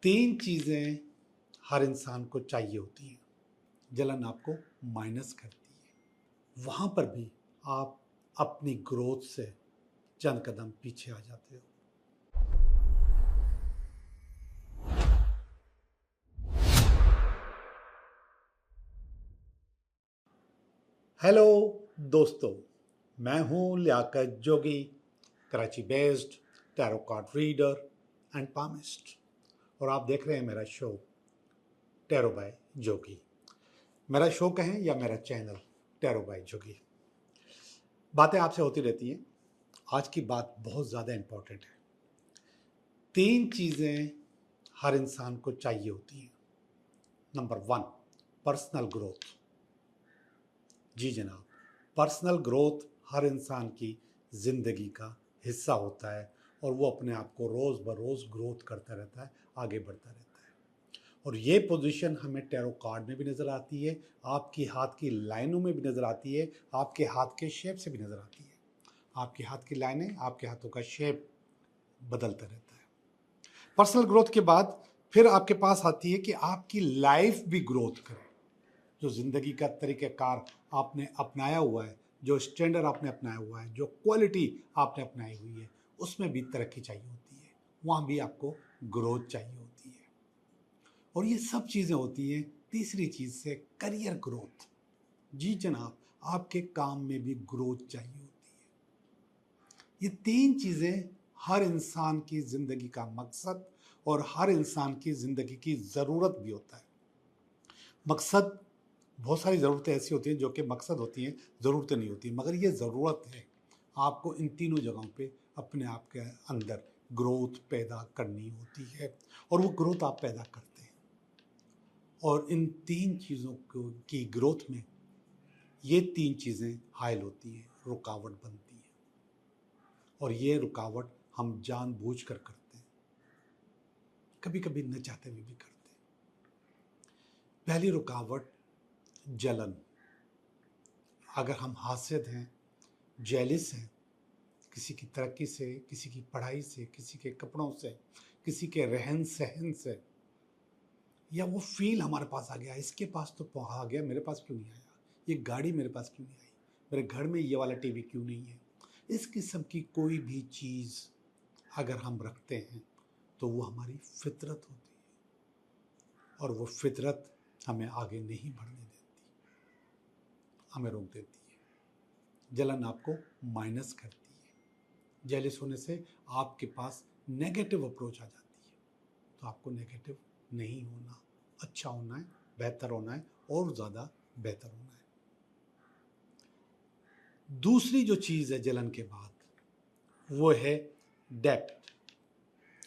तीन चीज़ें हर इंसान को चाहिए होती हैं। जलन आपको माइनस करती है, वहाँ पर भी आप अपनी ग्रोथ से चंद कदम पीछे आ जाते हो। हेलो दोस्तों, मैं हूँ Liaquat Jogi, Karachi based tarot card reader and palmist, और आप देख रहे हैं मेरा शो टैरो बाय जोगी। मेरा शो कहें या मेरा चैनल टैरो बाय जोगी। बातें आपसे होती रहती हैं। आज की बात बहुत ज़्यादा इम्पोर्टेंट है। तीन चीज़ें हर इंसान को चाहिए होती हैं। Number 1, personal growth. जी जनाब, पर्सनल ग्रोथ हर इंसान की ज़िंदगी का हिस्सा होता है और वो अपने आप को रोज़ बरोज़ ग्रोथ करता रहता है, आगे बढ़ता रहता है। और ये पोजीशन हमें टैरो कार्ड में भी नज़र आती है, आपकी हाथ की लाइनों में भी नज़र आती है, आपके हाथ के शेप से भी नज़र आती है। आपके हाथ की लाइनें, आपके हाथों का शेप बदलता रहता है। पर्सनल ग्रोथ के बाद फिर आपके पास आती है कि आपकी लाइफ भी ग्रोथ करे। जो ज़िंदगी का तरीक़ाकार आपने अपनाया हुआ है, जो स्टैंडर्ड आपने अपनाया हुआ है, जो क्वालिटी आपने अपनाई हुई है, उसमें भी तरक्की चाहिए होती है, वहाँ भी आपको ग्रोथ चाहिए होती है। और ये सब चीज़ें होती हैं तीसरी चीज़ से, करियर ग्रोथ। जी जनाब, आपके काम में भी ग्रोथ चाहिए होती है। ये तीन चीज़ें हर इंसान की ज़िंदगी का मकसद और हर इंसान की ज़िंदगी की ज़रूरत भी होता है। मकसद, बहुत सारी ज़रूरतें ऐसी होती हैं जो कि मकसद होती हैं, ज़रूरतें नहीं होती, मगर ये ज़रूरत है। आपको इन तीनों जगहों पे अपने आप के अंदर ग्रोथ पैदा करनी होती है और वो ग्रोथ आप पैदा करते हैं। और इन तीन चीज़ों को की ग्रोथ में ये तीन चीज़ें हाइल होती हैं, रुकावट बनती हैं, और ये रुकावट हम जानबूझकर करते हैं, कभी कभी न चाहते हुए भी करते हैं। पहली रुकावट, जलन। अगर हम हासिद हैं, जेलिस हैं, किसी की तरक्की से, किसी की पढ़ाई से, किसी के कपड़ों से, किसी के रहन सहन से, या वो फील हमारे पास आ गया, इसके पास तो आ गया, मेरे पास क्यों नहीं आया, ये गाड़ी मेरे पास क्यों नहीं आई, मेरे घर में ये वाला टीवी क्यों नहीं है, इस किस्म की कोई भी चीज़ अगर हम रखते हैं तो वो हमारी फितरत होती है, और वो फितरत हमें आगे नहीं बढ़ने देती, हमें रोक देती है। जलन आपको माइनस करती है। जेलिस होने से आपके पास नेगेटिव अप्रोच आ जाती है, तो आपको नेगेटिव नहीं होना, अच्छा होना है, बेहतर होना है, और ज़्यादा बेहतर होना है। दूसरी जो चीज़ है जलन के बाद, वो है डेट।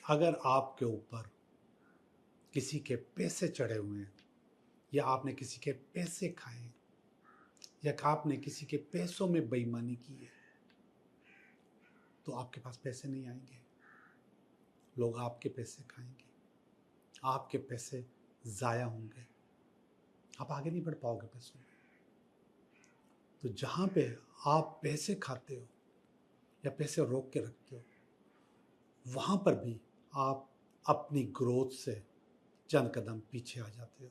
अगर आपके ऊपर किसी के पैसे चढ़े हुए हैं, या आपने किसी के पैसे खाए, या आपने किसी के पैसों में बेईमानी की है, तो आपके पास पैसे नहीं आएंगे, लोग आपके पैसे खाएंगे, आपके पैसे ज़ाया होंगे, आप आगे नहीं बढ़ पाओगे पैसों में। तो जहाँ पे आप पैसे खाते हो या पैसे रोक के रखते हो, वहाँ पर भी आप अपनी ग्रोथ से चंद कदम पीछे आ जाते हो,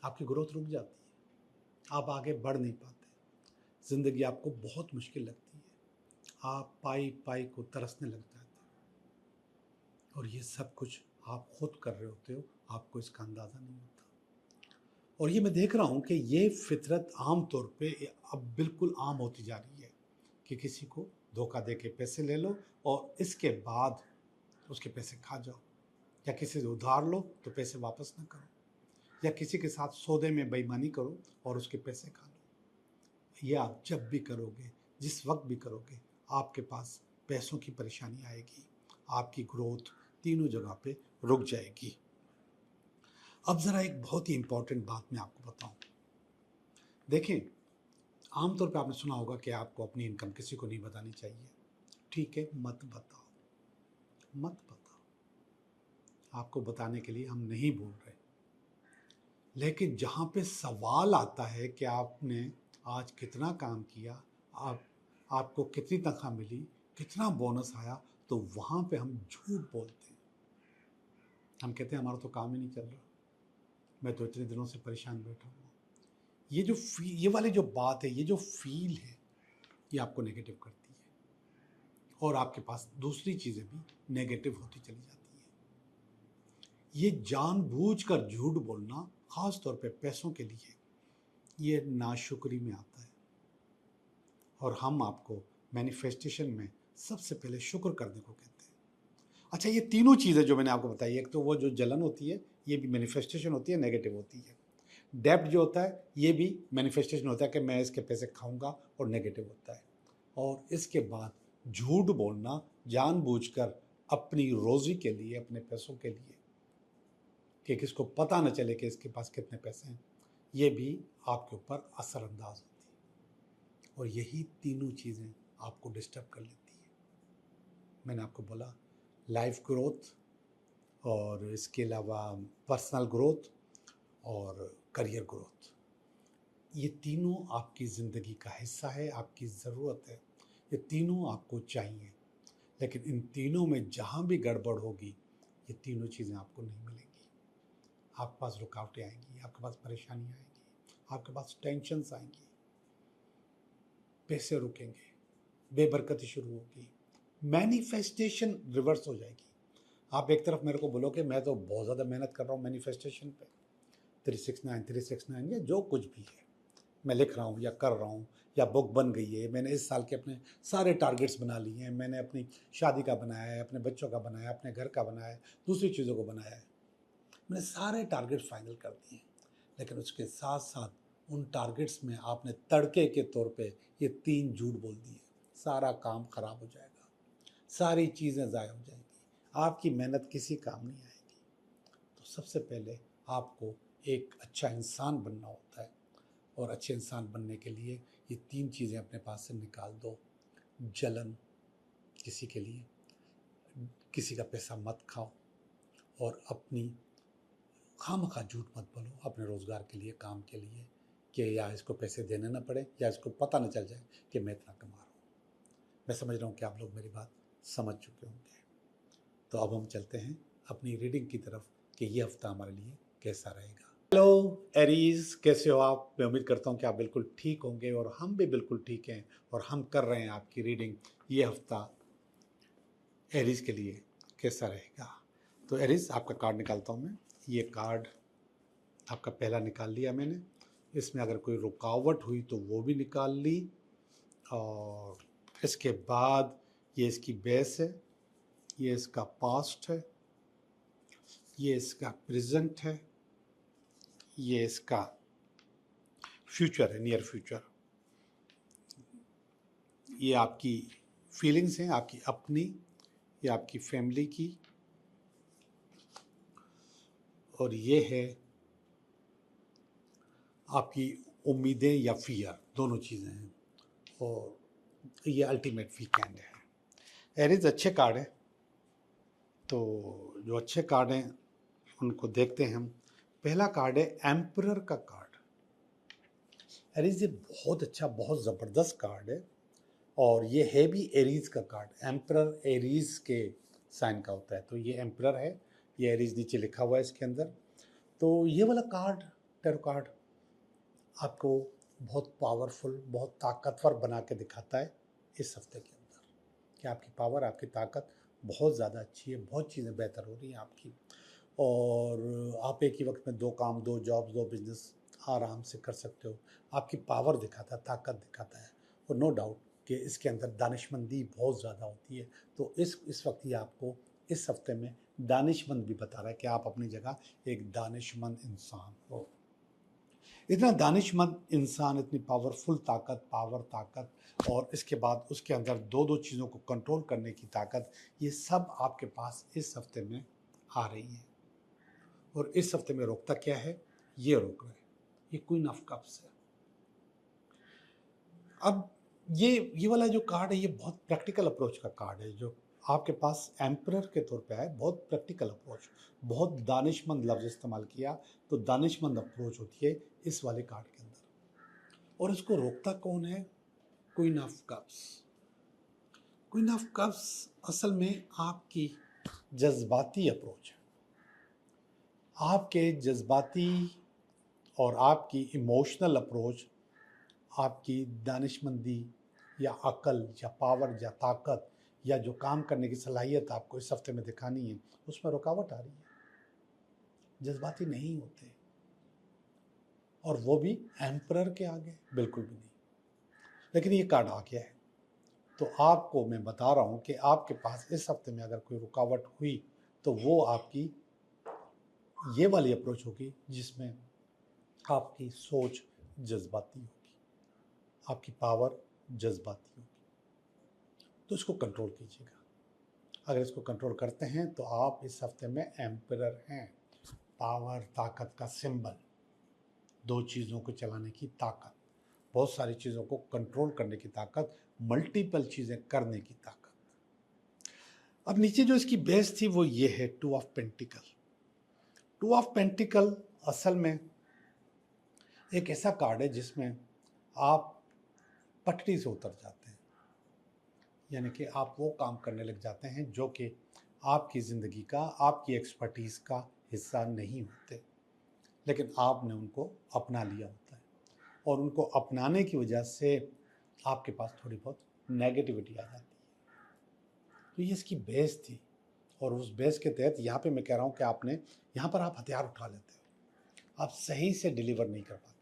आपकी ग्रोथ रुक जाती है, आप आगे बढ़ नहीं पाते, ज़िंदगी आपको बहुत मुश्किल लगती है, आप पाई पाई को तरसने लग जाते हो, और ये सब कुछ आप खुद कर रहे होते हो, आपको इसका अंदाज़ा नहीं होता। और ये मैं देख रहा हूँ कि ये फितरत आम तौर पे अब बिल्कुल आम होती जा रही है कि किसी को धोखा दे के पैसे ले लो और इसके बाद उसके पैसे खा जाओ, या किसी से उधार लो तो पैसे वापस ना करो, या किसी के साथ सौदे में बेईमानी करो और उसके पैसे खा लो। ये आप जब भी करोगे, जिस वक्त भी करोगे, आपके पास पैसों की परेशानी आएगी, आपकी ग्रोथ तीनों जगह पे रुक जाएगी। अब ज़रा एक बहुत ही इम्पॉर्टेंट बात मैं आपको बताऊं। देखें, आमतौर पे आपने सुना होगा कि आपको अपनी इनकम किसी को नहीं बतानी चाहिए। ठीक है, मत बताओ, मत बताओ, आपको बताने के लिए हम नहीं बोल रहे। लेकिन जहाँ पे सवाल आता है कि आपने आज कितना काम किया, आपको कितनी तनख्वाह मिली, कितना बोनस आया, तो वहाँ पे हम झूठ बोलते हैं। हम कहते हैं हमारा तो काम ही नहीं चल रहा, मैं तो इतने दिनों से परेशान बैठा हूँ। ये वाली जो बात है, ये जो फील है, ये आपको नेगेटिव करती है और आपके पास दूसरी चीज़ें भी नेगेटिव होती चली जाती हैं। ये जानबूझकर झूठ बोलना, ख़ास तौर पे पैसों के लिए, ये नाशुक्री में आता है। और हम आपको मैनिफेस्टेशन में सबसे पहले शुक्र करने को कहते हैं। अच्छा, ये तीनों चीज़ें जो मैंने आपको बताई, एक तो वो जो जलन होती है, ये भी मैनिफेस्टेशन होती है, नेगेटिव होती है। डेब्ट जो होता है, ये भी मैनिफेस्टेशन होता है कि मैं इसके पैसे खाऊंगा, और नेगेटिव होता है। और इसके बाद झूठ बोलना जानबूझकर अपनी रोज़ी के लिए, अपने पैसों के लिए, कि किसको पता न चले कि इसके पास कितने पैसे हैं, ये भी आपके ऊपर असरअंदाज होती है। और यही तीनों चीज़ें आपको डिस्टर्ब कर लेती है। मैंने आपको बोला लाइफ ग्रोथ, और इसके अलावा पर्सनल ग्रोथ और करियर ग्रोथ, ये तीनों आपकी ज़िंदगी का हिस्सा है, आपकी ज़रूरत है, ये तीनों आपको चाहिए। लेकिन इन तीनों में जहाँ भी गड़बड़ होगी, ये तीनों चीज़ें आपको नहीं मिलेंगी। आपके पास रुकावटें आएंगी, आपके पास परेशानियाँ आएंगी, आपके पास टेंशन्स आएंगी, पैसे रुकेंगे, बेबरकती शुरू होगी, मैनिफेस्टेशन रिवर्स हो जाएगी। आप एक तरफ मेरे को बोलो कि मैं तो बहुत ज़्यादा मेहनत कर रहा हूँ मैनिफेस्टेशन पे, 369 या जो कुछ भी है मैं लिख रहा हूँ या कर रहा हूँ, या बुक बन गई है, मैंने इस साल के अपने सारे टारगेट्स बना लिए हैं, मैंने अपनी शादी का बनाया है, अपने बच्चों का बनाया है, अपने घर का बनाया है, दूसरी चीज़ों को बनाया है, मैंने सारे टारगेट फाइनल कर दिए। लेकिन उसके साथ साथ उन टारगेट्स में आपने तड़के के तौर पे ये 3 झूठ बोल दिए, सारा काम खराब हो जाएगा, सारी चीज़ें ज़ाया हो जाएंगी, आपकी मेहनत किसी काम नहीं आएगी। तो सबसे पहले आपको एक अच्छा इंसान बनना होता है, और अच्छे इंसान बनने के लिए ये 3 चीज़ें अपने पास से निकाल दो। जलन किसी के लिए, किसी का पैसा मत खाओ, और अपनी खामखा झूठ मत बोलो अपने रोज़गार के लिए, काम के लिए, कि या इसको पैसे देने ना पड़े, या इसको पता न चल जाए कि मैं इतना कमा रहा हूँ। मैं समझ रहा हूँ कि आप लोग मेरी बात समझ चुके होंगे। तो अब हम चलते हैं अपनी रीडिंग की तरफ कि ये हफ्ता हमारे लिए कैसा रहेगा। हेलो एरीज, कैसे हो आप? मैं उम्मीद करता हूँ कि आप बिल्कुल ठीक होंगे, और हम भी बिल्कुल ठीक हैं, और हम कर रहे हैं आपकी रीडिंग ये हफ्ता एरीज के लिए कैसा रहेगा। तो एरीज, आपका कार्ड निकालता हूँ मैं। ये कार्ड आपका पहला निकाल लिया मैंने। इसमें अगर कोई रुकावट हुई तो वो भी निकाल ली, और इसके बाद ये इसकी बेस है, ये इसका पास्ट है, ये इसका प्रेजेंट है, ये इसका फ्यूचर है, नियर फ्यूचर। ये आपकी फीलिंग्स हैं, आपकी अपनी, ये आपकी फैमिली की, और ये है आपकी उम्मीदें या फियर, दोनों चीज़ें हैं। और ये अल्टीमेट वीकेंड है। एरीज अच्छे कार्ड है, तो जो अच्छे कार्ड हैं उनको देखते हैं हम। पहला कार्ड है एम्परर का कार्ड। एरीज ये बहुत अच्छा, बहुत ज़बरदस्त कार्ड है, और ये है भी एरीज का कार्ड। एम्परर एरीज के साइन का होता है, तो ये एम्परर है, ये एरीज नीचे लिखा हुआ है इसके अंदर। तो ये वाला कार्ड, टैरो कार्ड, आपको बहुत पावरफुल, बहुत ताकतवर बना के दिखाता है इस हफ्ते के अंदर, कि आपकी पावर, आपकी ताकत बहुत ज़्यादा अच्छी है, बहुत चीज़ें बेहतर हो रही हैं आपकी, और आप एक ही वक्त में 2 काम, 2 जॉब्स, 2 बिजनेस आराम से कर सकते हो। आपकी पावर दिखाता है, ताकत दिखाता है, और नो डाउट कि इसके अंदर दानिशमंदी बहुत ज़्यादा होती है। तो इस वक्त ये आपको इस हफ्ते में दानिशमंद भी बता रहा है कि आप अपनी जगह एक दानिशमंद इंसान हो। इतना दानिशमंद इंसान, इतनी पावरफुल ताकत, और इसके बाद उसके अंदर 2-2 चीज़ों को कंट्रोल करने की ताकत, ये सब आपके पास इस हफ्ते में आ रही है। और इस हफ्ते में रोकता क्या है? ये रोक रहा है, ये क्वीन ऑफ कप्स है। अब ये वाला जो कार्ड है, ये बहुत प्रैक्टिकल अप्रोच का कार्ड है, जो आपके पास एम्परर के तौर पे है। बहुत प्रैक्टिकल अप्रोच, बहुत दानिशमंद लफ्ज़ इस्तेमाल किया, तो दानिशमंद अप्रोच होती है इस वाले कार्ड के अंदर। और इसको रोकता कौन है? Queen of cups. Queen of cups असल में आपकी जज्बाती अप्रोच है, आपके जज्बाती और आपकी इमोशनल अप्रोच, आपकी दानिशमंदी या अकल या पावर या ताकत या जो काम करने की सलाहियत आपको इस हफ्ते में दिखानी है, उसमें रुकावट आ रही है। जज्बाती नहीं होते, और वो भी एम्परर के आगे बिल्कुल भी नहीं। लेकिन ये कार्ड आ गया है, तो आपको मैं बता रहा हूँ कि आपके पास इस हफ्ते में अगर कोई रुकावट हुई तो वो आपकी ये वाली अप्रोच होगी जिसमें आपकी सोच जज्बाती होगी, आपकी पावर जज्बाती होगी। तो इसको कंट्रोल कीजिएगा। अगर इसको कंट्रोल करते हैं तो आप इस हफ्ते में एम्परर हैं। पावर, ताकत का सिंबल, दो चीज़ों को चलाने की ताकत, बहुत सारी चीज़ों को कंट्रोल करने की ताकत, मल्टीपल चीज़ें करने की ताकत। अब नीचे जो इसकी बेस थी वो ये है, two of pentacle. Two of pentacle असल में एक ऐसा कार्ड है जिसमें आप पटरी से उतर जाते हैं, यानी कि आप वो काम करने लग जाते हैं जो कि आपकी ज़िंदगी का, आपकी एक्सपर्टीज़ का हिस्सा नहीं होते, लेकिन आपने उनको अपना लिया होता है, और उनको अपनाने की वजह से आपके पास थोड़ी बहुत नेगेटिविटी आ जाती है। तो ये इसकी बेस थी, और उस बेस के तहत यहाँ पे मैं कह रहा हूँ कि आपने यहाँ पर आप हथियार उठा लेते हो, आप सही से डिलीवर नहीं कर पाते।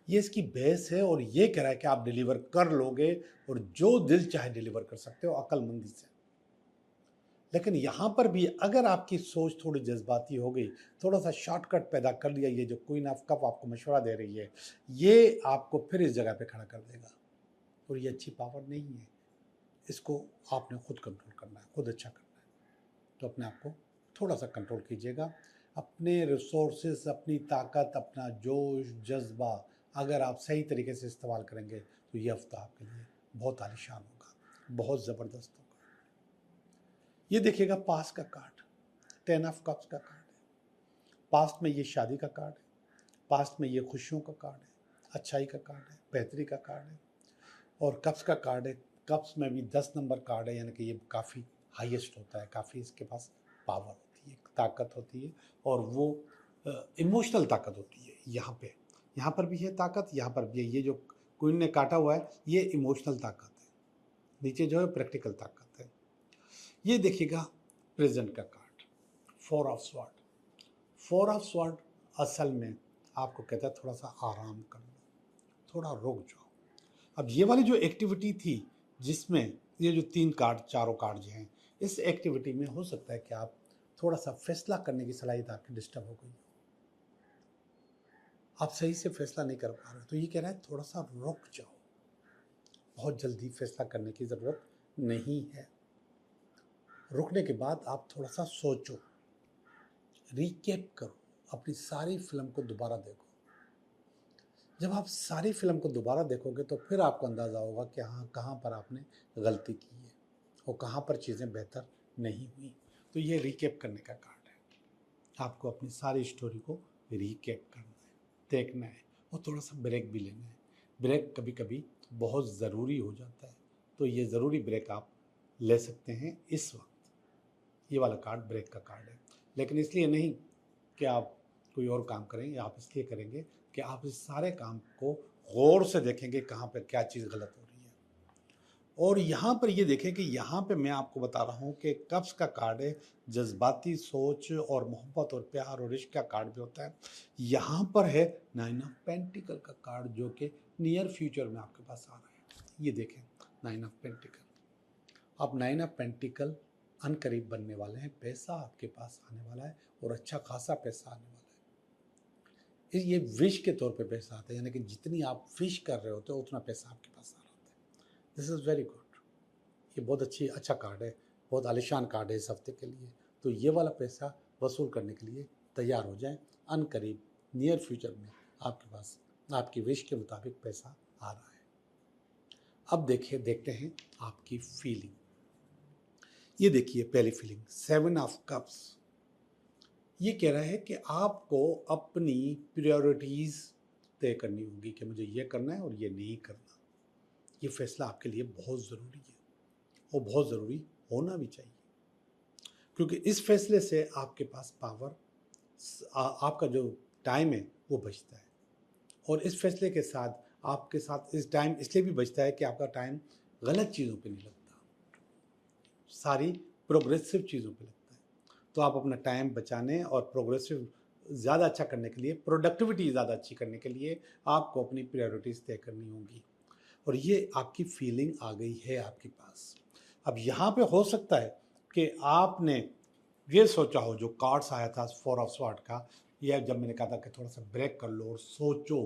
ये इसकी बेस है, और ये कह रहा है कि आप डिलीवर कर लोगे, और जो दिल चाहे डिलीवर कर सकते हो अक्लमंदी से। लेकिन यहाँ पर भी अगर आपकी सोच थोड़ी जज्बाती हो गई, थोड़ा सा शॉर्टकट पैदा कर लिया, ये जो क्वीन ऑफ कप आपको मशवरा दे रही है, ये आपको फिर इस जगह पे खड़ा कर देगा, और ये अच्छी पावर नहीं है। इसको आपने खुद कंट्रोल करना है, खुद अच्छा करना है। तो अपने आप को थोड़ा सा कंट्रोल कीजिएगा। अपने रिसोर्सेज, अपनी ताकत, अपना जोश, जज्बा अगर आप सही तरीके से इस्तेमाल करेंगे तो ये हफ्ता आपके लिए बहुत आलीशान होगा, बहुत ज़बरदस्त होगा। ये देखिएगा पास्ट का कार्ड, 10 ऑफ कप्स का कार्ड है। पास्ट में ये शादी का कार्ड है, पास्ट में ये खुशियों का कार्ड है, अच्छाई का कार्ड है, बेहतरी का कार्ड है, और कप्स का कार्ड है। कप्स में भी 10 नंबर कार्ड है, यानी कि ये काफ़ी हाईएस्ट होता है, काफ़ी इसके पास पावर होती है, ताकत होती है, और वो इमोशनल ताकत होती है। यहाँ पर भी है ताकत, यहाँ पर भी है। ये जो क्वीन ने काटा हुआ है ये इमोशनल ताकत है, नीचे जो है प्रैक्टिकल ताकत है। ये देखिएगा प्रेजेंट का card, 4 of sword. 4 of sword असल में आपको कहता है थोड़ा सा आराम कर लो, थोड़ा रुक जाओ। अब ये वाली जो एक्टिविटी थी जिसमें ये जो 3 कार्ड, चारों कार्ड जो हैं, इस एक्टिविटी में हो सकता है कि आप थोड़ा सा फैसला करने की सलाहियत आपकी डिस्टर्ब हो गई, आप सही से फैसला नहीं कर पा रहे। तो ये कह रहा है थोड़ा सा रुक जाओ, बहुत जल्दी फैसला करने की ज़रूरत नहीं है। रुकने के बाद आप थोड़ा सा सोचो, रिकैप करो, अपनी सारी फिल्म को दोबारा देखो। जब आप सारी फिल्म को दोबारा देखोगे तो फिर आपको अंदाज़ा होगा कि हाँ, कहाँ पर आपने गलती की है और कहाँ पर चीज़ें बेहतर नहीं हुई। तो ये रिकैप करने का कार्ड है, आपको अपनी सारी स्टोरी को रिकैप करना है, देखना है, और थोड़ा सा ब्रेक भी लेना है। ब्रेक कभी कभी बहुत ज़रूरी हो जाता है, तो ये ज़रूरी ब्रेक आप ले सकते हैं इस वक्त। ये वाला कार्ड ब्रेक का कार्ड है, लेकिन इसलिए नहीं कि आप कोई और काम करेंगे, आप इसलिए करेंगे कि आप इस सारे काम को गौर से देखेंगे कहाँ पर क्या चीज़ गलत हो रही है। और यहाँ पर ये देखें कि यहाँ पे मैं आपको बता रहा हूँ कि कब्ज़ का कार्ड है, जज्बाती सोच और मोहब्बत और प्यार और इश्क का कार्ड भी होता है। यहाँ पर है 9 ऑफ पेंटिकल का कार्ड, जो कि नियर फ्यूचर में आपके पास आ रहा है। ये देखें 9 ऑफ पेंटिकल, अब 9 ऑफ पेंटिकल अनकरीब बनने वाले हैं, पैसा आपके पास आने वाला है, और अच्छा खासा पैसा आने वाला है। ये विश के तौर पे पैसा आता है, यानी कि जितनी आप विश कर रहे होते हो उतना पैसा आपके पास आ रहा होता है। दिस इज़ वेरी गुड, ये बहुत अच्छा कार्ड है, बहुत आलिशान कार्ड है इस हफ्ते के लिए। तो ये वाला पैसा वसूल करने के लिए तैयार हो जाएं, अनकरीब नियर फ्यूचर में आपके पास आपकी विश के मुताबिक पैसा आ रहा है। अब देखते हैं आपकी फीलिंग। ये देखिए पहली फीलिंग, 7 ऑफ कप्स। ये कह रहा है कि आपको अपनी प्रायोरिटीज़ तय करनी होगी कि मुझे ये करना है और ये नहीं करना। ये फैसला आपके लिए बहुत ज़रूरी है, और बहुत ज़रूरी होना भी चाहिए, क्योंकि इस फैसले से आपके पास पावर आपका जो टाइम है वो बचता है। और इस फैसले के साथ आपके साथ इस टाइम इसलिए भी बचता है कि आपका टाइम गलत चीज़ों पे नहीं लगता, सारी प्रोग्रेसिव चीज़ों पे लगता है। तो आप अपना टाइम बचाने और प्रोग्रेसिव ज़्यादा अच्छा करने के लिए, प्रोडक्टिविटी ज़्यादा अच्छी करने के लिए आपको अपनी प्रायोरिटीज़ तय करनी होंगी। और ये आपकी फीलिंग आ गई है आपके पास। अब यहाँ पे हो सकता है कि आपने ये सोचा हो, जो कार्ड्स आया था 4 ऑफ स्वॉर्ड का, या जब मैंने कहा था कि थोड़ा सा ब्रेक कर लो और सोचो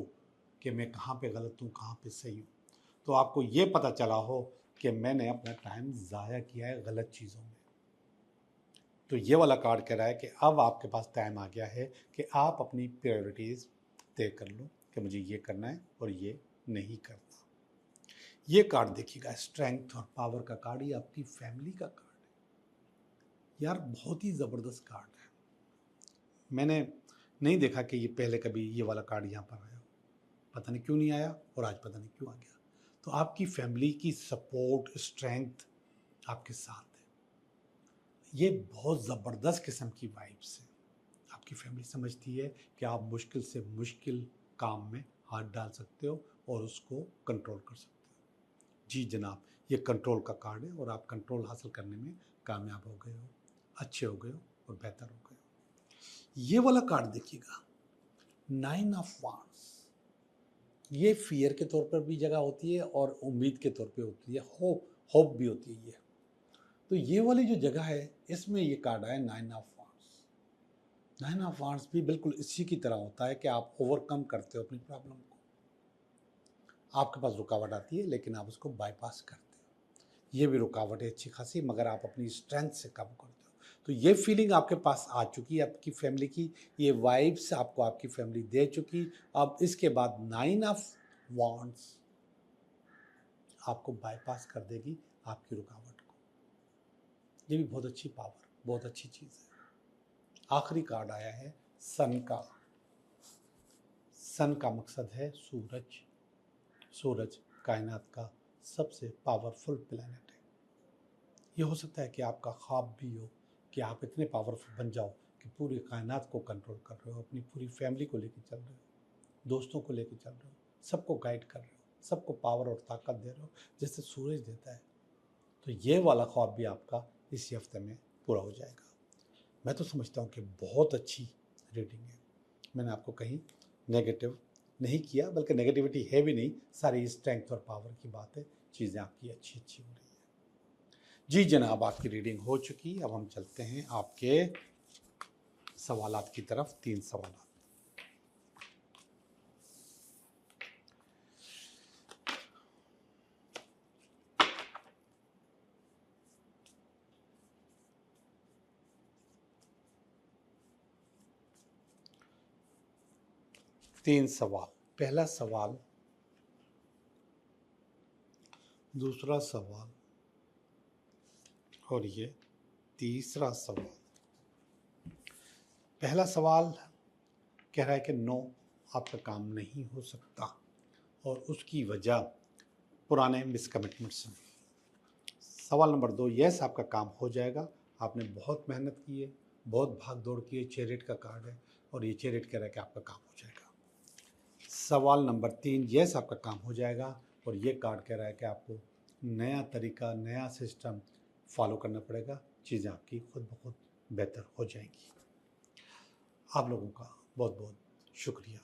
कि मैं कहाँ पे गलत हूँ, कहाँ पे सही हूँ, तो आपको ये पता चला हो कि मैंने अपना टाइम ज़ाया किया है गलत चीज़ों में। तो ये वाला कार्ड कह रहा है कि अब आपके पास टाइम आ गया है कि आप अपनी प्रायोरिटीज़ तय कर लो कि मुझे ये करना है और ये नहीं करना। ये कार्ड देखिएगा, स्ट्रेंथ और पावर का कार्ड, ये आपकी फैमिली का कार्ड है। यार बहुत ही ज़बरदस्त कार्ड है। मैंने नहीं देखा कि ये पहले कभी ये वाला कार्ड यहाँ पर आया, पता नहीं क्यों नहीं आया और आज पता नहीं क्यों आ गया। तो आपकी फैमिली की सपोर्ट, स्ट्रेंथ आपके साथ है। ये बहुत ज़बरदस्त किस्म की वाइब्स है। आपकी फैमिली समझती है कि आप मुश्किल से मुश्किल काम में हाथ डाल सकते हो और उसको कंट्रोल कर सकते हो। जी जनाब, ये कंट्रोल का कार्ड है और आप कंट्रोल हासिल करने में कामयाब हो गए हो, अच्छे हो गए हो और बेहतर हो गए हो। ये वाला कार्ड देखिएगा, 9 ऑफ वांड्स। ये फियर के तौर पर भी जगह होती है और उम्मीद के तौर पे होती है, होप भी होती है ये। तो ये वाली जो जगह है, इसमें ये कार्ड आया 9 ऑफ वांड्स। 9 ऑफ वांड्स भी बिल्कुल इसी की तरह होता है कि आप ओवरकम करते हो अपनी प्रॉब्लम को। आपके पास रुकावट आती है लेकिन आप उसको बाईपास करते हो। ये भी रुकावट है अच्छी खासी, मगर आप अपनी स्ट्रेंथ से काम करते हो। तो ये फीलिंग आपके पास आ चुकी है आपकी फैमिली की, ये वाइब्स आपको आपकी फैमिली दे चुकी। अब इसके बाद 9 ऑफ वांड्स आपको बाईपास कर देगी आपकी रुकावट को। ये भी बहुत अच्छी पावर, बहुत अच्छी चीज़ है। आखिरी कार्ड आया है सन का। सन का मकसद है सूरज। सूरज कायनात का सबसे पावरफुल प्लैनेट है। ये हो सकता है कि आपका ख्वाब भी हो कि आप इतने पावरफुल बन जाओ कि पूरी कायनात को कंट्रोल कर रहे हो, अपनी पूरी फैमिली को लेकर चल रहे हो, दोस्तों को लेकर चल रहे हो, सबको गाइड कर रहे हो, सबको पावर और ताकत दे रहे हो जैसे सूरज देता है। तो ये वाला ख्वाब भी आपका इसी हफ्ते में पूरा हो जाएगा। मैं तो समझता हूँ कि बहुत अच्छी रीडिंग है। मैंने आपको कहीं नेगेटिव नहीं किया, बल्कि नेगेटिविटी है भी नहीं, सारी स्ट्रेंथ और पावर की बात है। चीज़ें आपकी अच्छी अच्छी हो रही है। जी जनाब, आपकी रीडिंग हो चुकी। अब हम चलते हैं आपके सवालात की तरफ। 3 सवाल। 3 सवाल, पहला सवाल, दूसरा सवाल और ये तीसरा सवाल। पहला सवाल कह रहा है कि नो, आपका काम नहीं हो सकता और उसकी वजह पुराने मिसकमिटमेंट्स हैं। सवाल नंबर 2, यस, आपका काम हो जाएगा, आपने बहुत मेहनत की है, बहुत भाग दौड़ की है। चैरियट का कार्ड है और ये चैरियट कह रहा है कि आपका काम हो जाएगा। सवाल नंबर 3, यस, आपका काम हो जाएगा और ये कार्ड कह रहा है कि आपको नया तरीका, नया सिस्टम फॉलो करना पड़ेगा, चीज़ें आपकी खुद ब खुद बेहतर हो जाएंगी। आप लोगों का बहुत बहुत शुक्रिया।